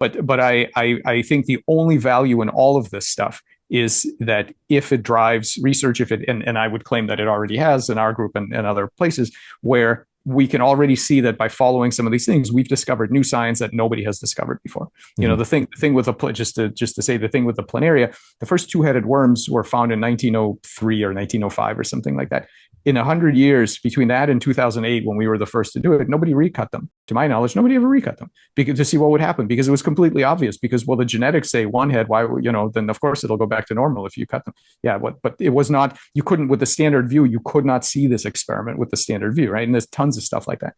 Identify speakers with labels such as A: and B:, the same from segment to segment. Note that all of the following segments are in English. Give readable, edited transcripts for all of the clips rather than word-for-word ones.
A: But I think the only value in all of this stuff is that if it drives research, if it and I would claim that it already has in our group and other places, where we can already see that by following some of these things, we've discovered new science that nobody has discovered before. Mm-hmm. You know, the thing with just to say the thing with the planaria, the first two-headed worms were found in 1903 or 1905 or something like that. In 100 years between that and 2008, when we were the first to do it, nobody recut them. To my knowledge, nobody ever recut them to see what would happen, because it was completely obvious. Because, well, the genetics say one head, why, then of course it'll go back to normal if you cut them. Yeah, but it was not, you couldn't, with the standard view, you could not see this experiment with the standard view, right? And there's tons of stuff like that.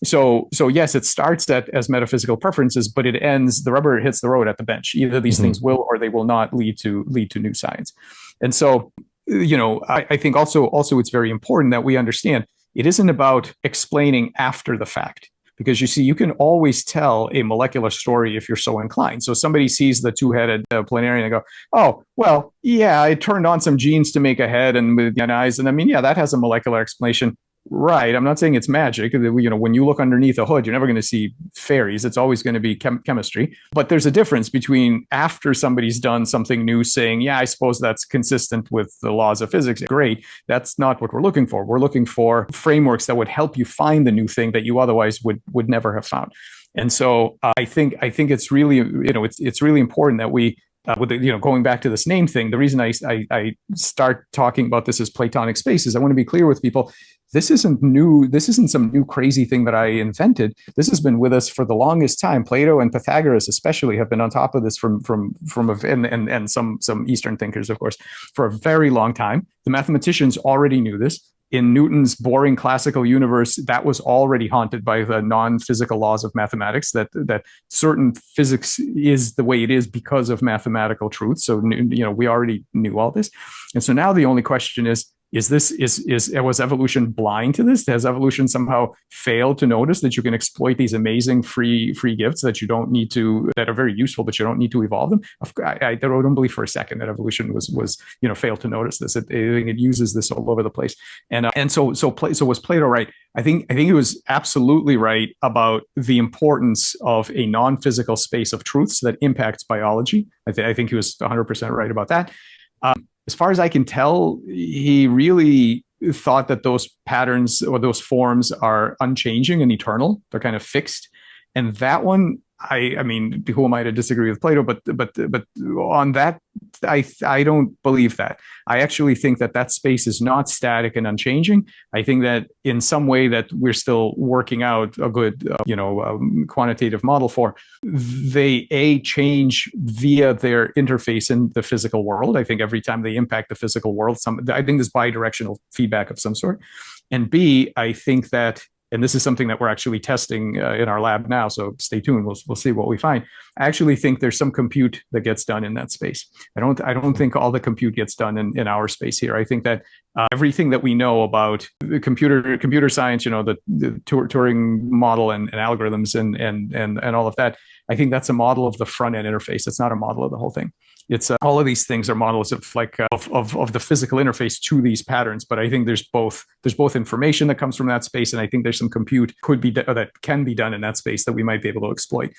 A: So yes, it starts as metaphysical preferences, but it ends, the rubber hits the road at the bench. Either these things will or they will not lead to new science. And so, I think also it's very important that we understand it isn't about explaining after the fact, because you see, you can always tell a molecular story if you're so inclined. So somebody sees the two-headed planarian and go, oh, well, yeah, I turned on some genes to make a head and with eyes. And I mean, yeah, that has a molecular explanation. Right. I'm not saying it's magic. When you look underneath a hood, you're never going to see fairies. It's always going to be chemistry. But there's a difference between after somebody's done something new saying, yeah, I suppose that's consistent with the laws of physics. Great. That's not what we're looking for. We're looking for frameworks that would help you find the new thing that you otherwise would never have found. And so I think it's really, it's really important that we, going back to this name thing, the reason I start talking about this as platonic space is I want to be clear with people. This isn't new. This isn't some new crazy thing that I invented. This has been with us for the longest time. Plato and Pythagoras especially have been on top of this and some Eastern thinkers, of course, for a very long time. The mathematicians already knew this. In Newton's boring classical universe, that was already haunted by the non-physical laws of mathematics, that certain physics is the way it is because of mathematical truth. So, we already knew all this. And so now the only question was evolution blind to this? Has evolution somehow failed to notice that you can exploit these amazing free gifts that you don't need to, that are very useful, but you don't need to evolve them? I don't believe for a second that evolution was failed to notice this. It uses this all over the place. And so was Plato right? I think he was absolutely right about the importance of a non-physical space of truths that impacts biology. I think he was 100% right about that. As far as I can tell, he really thought that those patterns or those forms are unchanging and eternal. They're kind of fixed. And that one, I mean, who am I to disagree with Plato? But on that, I don't believe that. I actually think that space is not static and unchanging. I think that in some way that we're still working out a good, quantitative model for. They change via their interface in the physical world. I think every time they impact the physical world, I think there's bidirectional feedback of some sort. And B, I think that. And this is something that we're actually testing in our lab now. So stay tuned. We'll see what we find. I actually think there's some compute that gets done in that space. I don't think all the compute gets done in our space here. I think that everything that we know about the computer science, the Turing model and algorithms and all of that, I think that's a model of the front end interface. It's not a model of the whole thing. It's all of these things are models of of the physical interface to these patterns. But I think there's both information that comes from that space, and I think there's some compute that can be done in that space that we might be able to exploit.